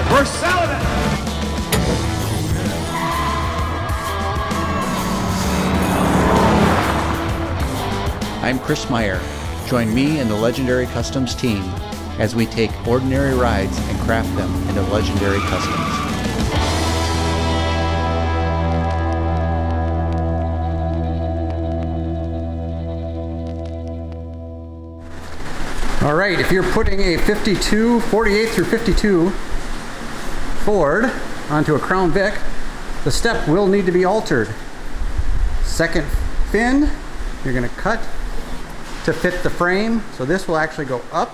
We're selling it! I'm Chris Meyer. Join me and the Legendary Customs team as we take ordinary rides and craft them into legendary customs. All right, if you're putting a 52, 48 through 52 Ford onto a Crown Vic, the step will need to be altered. Second fin, you're going to cut to fit the frame. So this will actually go up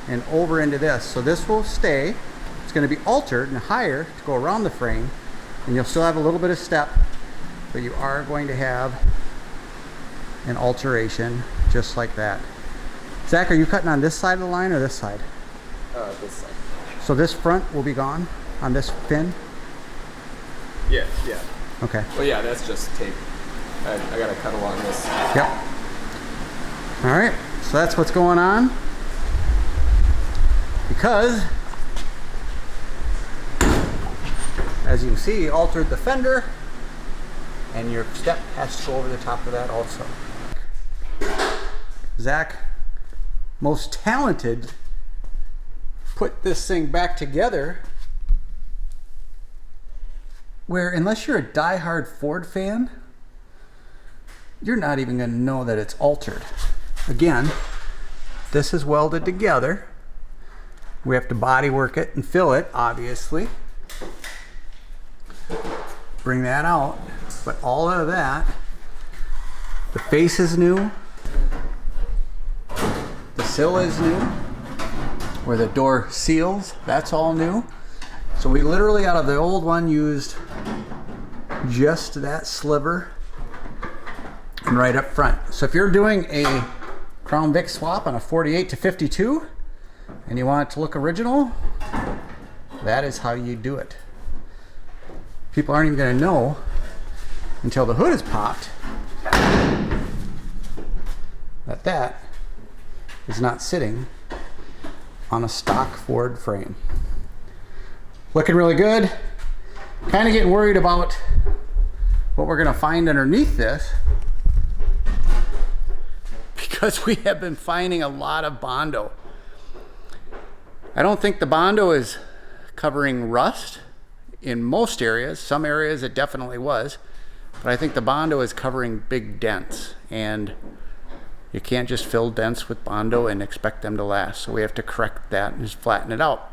and over into this. So this will stay. It's going to be altered and higher to go around the frame, and you'll still have a little bit of step, but you are going to have an alteration just like that. Zach, are you cutting on this side of the line or this side? This side. So this front will be gone on this fin? Yeah. Okay. Well, yeah, that's just tape. I gotta cut along this. Yep. All right, so that's what's going on. Because, as you can see, you altered the fender, and your step has to go over the top of that also. Zach, most talented, put this thing back together where, unless you're a die-hard Ford fan, you're not even going to know that it's altered. Again, this is welded together. We have to body work it and fill it, obviously. Bring that out. But all of that, the face is new. The sill is new. Where the door seals, that's all new. So we literally, out of the old one, used just that sliver and right up front. So if you're doing a Crown Vic swap on a 48 to 52 and you want it to look original, that is how you do it. People aren't even going to know until the hood is popped that that is not sitting on a stock Ford frame. Looking really good. Kind of getting worried about what we're going to find underneath this, because we have been finding a lot of Bondo. I don't think the Bondo is covering rust in most areas. Some areas it definitely was, but I think the Bondo is covering big dents, and you can't just fill dents with Bondo and expect them to last. So we have to correct that and just flatten it out.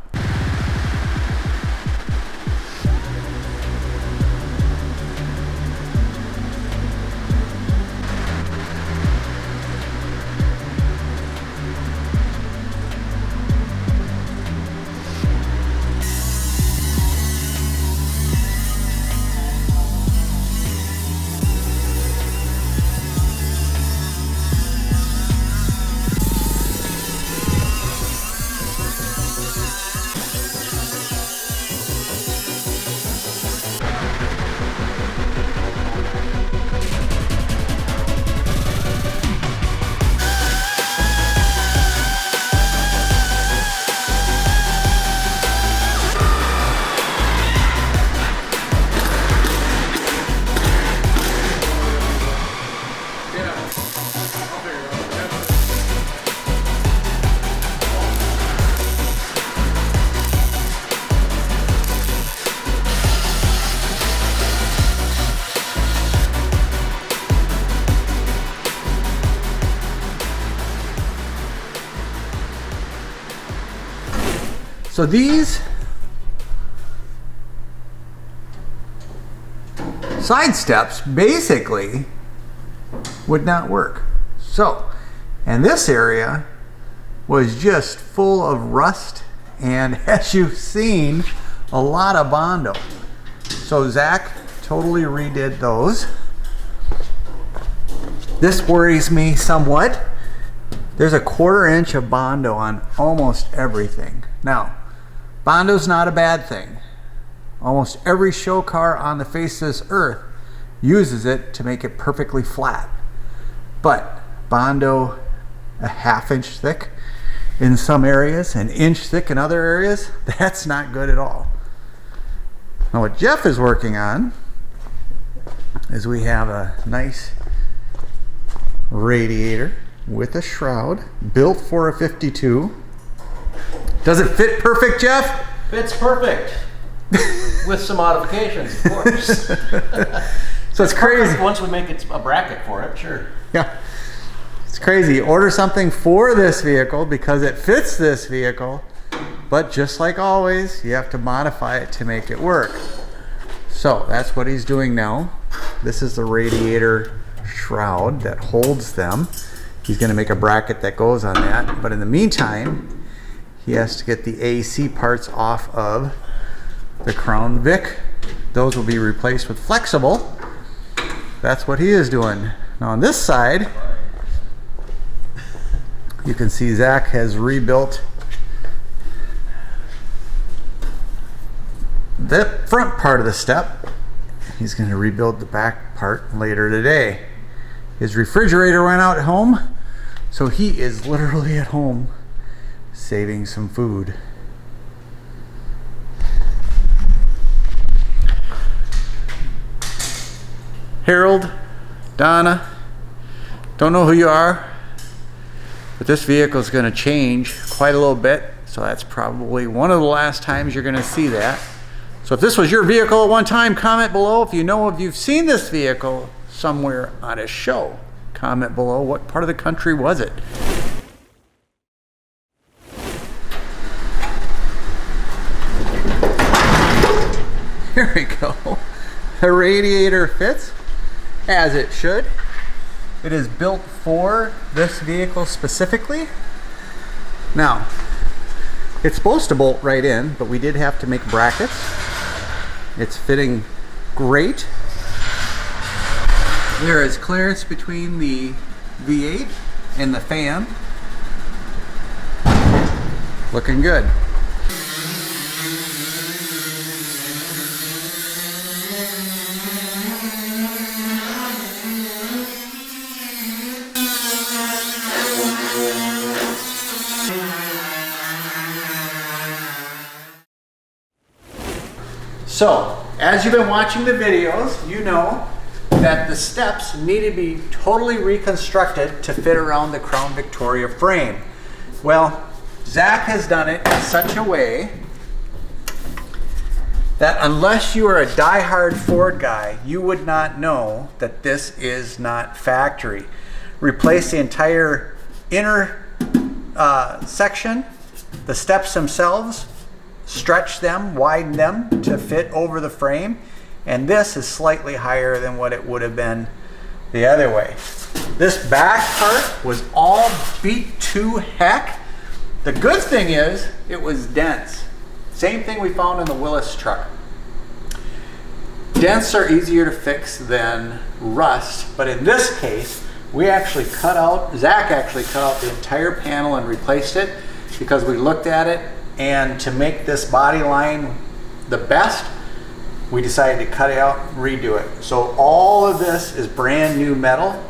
So these side steps basically would not work. So, and this area was just full of rust, and as you've seen, a lot of Bondo. So Zach totally redid those. This worries me somewhat. There's a 1/4 inch of Bondo on almost everything. Now, Bondo's not a bad thing. Almost every show car on the face of this earth uses it to make it perfectly flat. But Bondo a 1/2 inch thick in some areas, an inch thick in other areas. That's not good at all. Now what Jeff is working on is we have a nice radiator with a shroud built for a 52. Does it fit perfect, Jeff? Fits perfect. With some modifications, of course. So it's crazy. Once we make it a bracket for it, sure. Yeah. It's crazy. Order something for this vehicle because it fits this vehicle, but just like always, you have to modify it to make it work. So that's what he's doing now. This is the radiator shroud that holds them. He's going to make a bracket that goes on that, but in the meantime, he has to get the AC parts off of the Crown Vic. Those will be replaced with flexible. That's what he is doing. Now on this side, you can see Zack has rebuilt the front part of the step. He's going to rebuild the back part later today. His refrigerator went out at home, so he is literally at home saving some food. Harold, Donna, don't know who you are, but this vehicle is going to change quite a little bit, so that's probably one of the last times you're going to see that. So if this was your vehicle at one time, comment below. If you know if you've seen this vehicle somewhere on a show, comment below. What part of the country was it? Here we go. The radiator fits as it should. It is built for this vehicle specifically. Now, it's supposed to bolt right in, but we did have to make brackets. It's fitting great. There is clearance between the V8 and the fan. Looking good. So, as you've been watching the videos, you know that the steps need to be totally reconstructed to fit around the Crown Victoria frame. Well, Zack has done it in such a way that unless you are a die-hard Ford guy, you would not know that this is not factory. Replace the entire inner section, the steps themselves, stretch them, widen them to fit over the frame, and this is slightly higher than what it would have been the other way. This back part was all beat to heck. The good thing is it was dense. Same thing we found in the Willis truck. Dents are easier to fix than rust, but in this case, we actually Zack actually cut out the entire panel and replaced it because we looked at it, and to make this body line the best, we decided to cut it out and redo it. So all of this is brand new metal.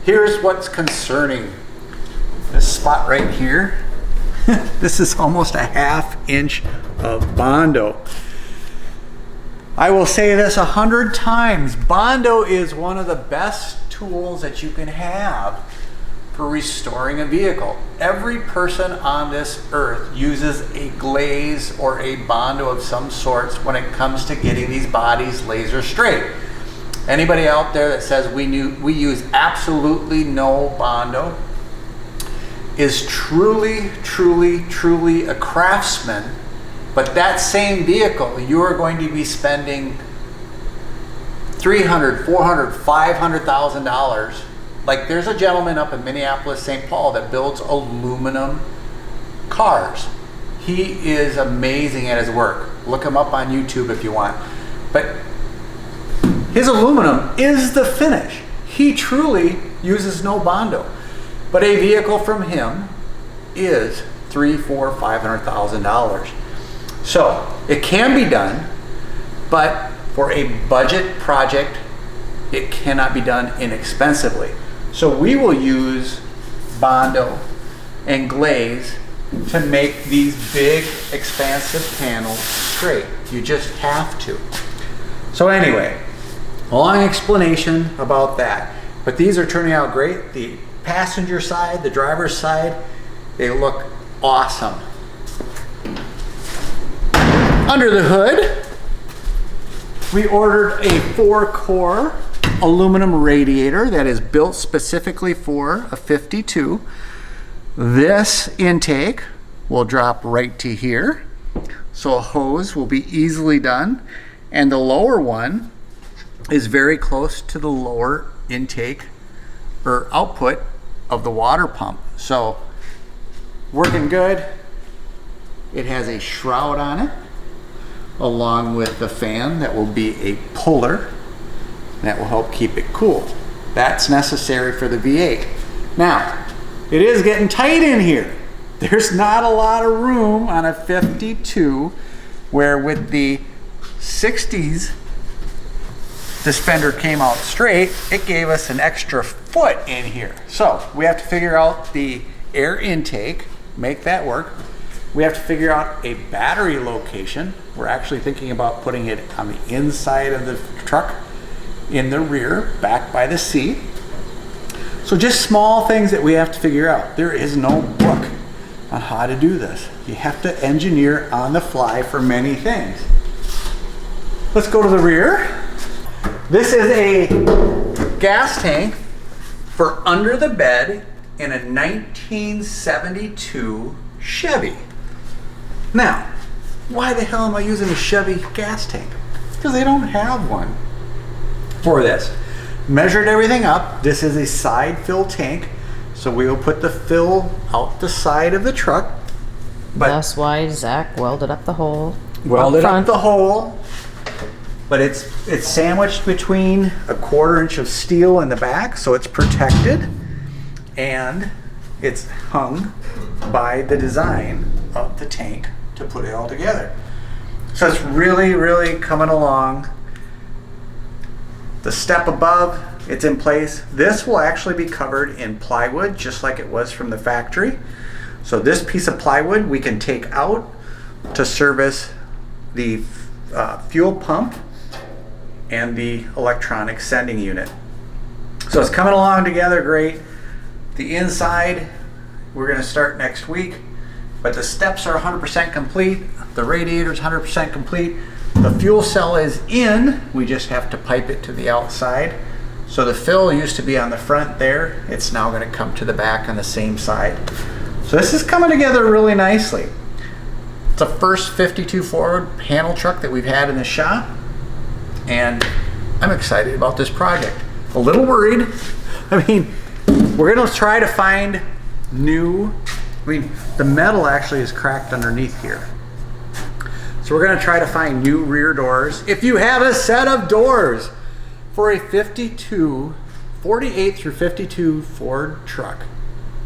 Here's what's concerning. This spot right here, this is almost a ½ inch of Bondo. I will say this 100 times, Bondo is one of the best tools that you can have for restoring a vehicle. Every person on this earth uses a glaze or a Bondo of some sorts when it comes to getting these bodies laser straight. Anybody out there that says we use absolutely no Bondo is truly, truly, truly a craftsman, but that same vehicle, you are going to be spending $300,000, $400,000, $500,000. Like there's a gentleman up in Minneapolis, St. Paul that builds aluminum cars. He is amazing at his work. Look him up on YouTube if you want. But his aluminum is the finish. He truly uses no Bondo. But a vehicle from him is $300,000, $400,000, $500,000. So it can be done, but for a budget project, it cannot be done inexpensively. So we will use Bondo and glaze to make these big expansive panels straight. You just have to. So anyway, long explanation about that. But these are turning out great. The passenger side, the driver's side, they look awesome. Under the hood, we ordered a 4-core aluminum radiator that is built specifically for a 52. This intake will drop right to here, so a hose will be easily done, and the lower one is very close to the lower intake or output of the water pump. So working good. It has a shroud on it along with the fan that will be a puller that will help keep it cool. That's necessary for the V8. Now, it is getting tight in here. There's not a lot of room on a 52, where with the 60s, this fender came out straight, it gave us an extra foot in here. So we have to figure out the air intake, make that work. We have to figure out a battery location. We're actually thinking about putting it on the inside of the truck, in the rear, back by the seat. So just small things that we have to figure out. There is no book on how to do this. You have to engineer on the fly for many things. Let's go to the rear. This is a gas tank for under the bed in a 1972 Chevy. Now, why the hell am I using a Chevy gas tank? Because they don't have one for this. Measured everything up. This is a side fill tank, so we will put the fill out the side of the truck. But that's why Zach welded up the hole. Welded up the hole, but it's sandwiched between a 1/4 inch of steel in the back, so it's protected, and it's hung by the design of the tank to put it all together. So it's really, really coming along. The step above, it's in place. This will actually be covered in plywood, just like it was from the factory. So this piece of plywood we can take out to service the fuel pump and the electronic sending unit. So it's coming along together great. The inside, we're gonna start next week, but the steps are 100% complete. The radiator is 100% complete. The fuel cell is in, we just have to pipe it to the outside. So the fill used to be on the front there. It's now gonna come to the back on the same side. So this is coming together really nicely. It's the first 52 Ford panel truck that we've had in the shop, and I'm excited about this project. A little worried. I mean, we're gonna try to find new, the metal actually is cracked underneath here. So we're gonna try to find new rear doors. If you have a set of doors for a 52, 48 through 52 Ford truck,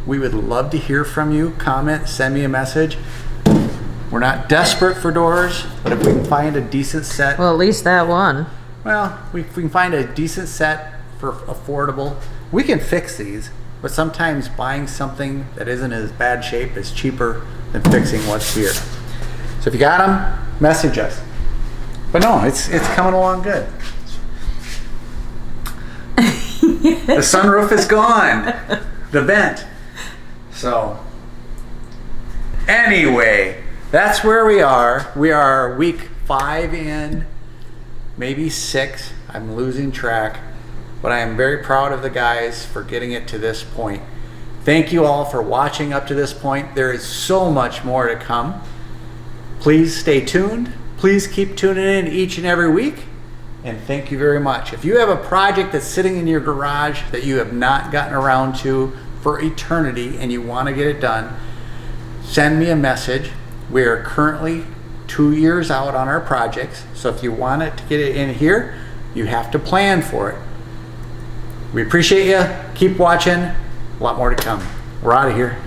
we would love to hear from you. Comment, send me a message. We're not desperate for doors, but if we can find a decent set. Well, at least that one. Well, if we can find a decent set for affordable, we can fix these, but sometimes buying something that isn't as bad shape is cheaper than fixing what's here. So if you got them, message us. But no, it's coming along good. The sunroof is gone. The vent. So anyway, that's where we are. We are week 5 in, maybe 6. I'm losing track, but I am very proud of the guys for getting it to this point. Thank you all for watching up to this point. There is so much more to come. Please stay tuned. Please keep tuning in each and every week. And thank you very much. If you have a project that's sitting in your garage that you have not gotten around to for eternity and you want to get it done, send me a message. We are currently 2 years out on our projects. So if you want it to get it in here, you have to plan for it. We appreciate you. Keep watching. A lot more to come. We're out of here.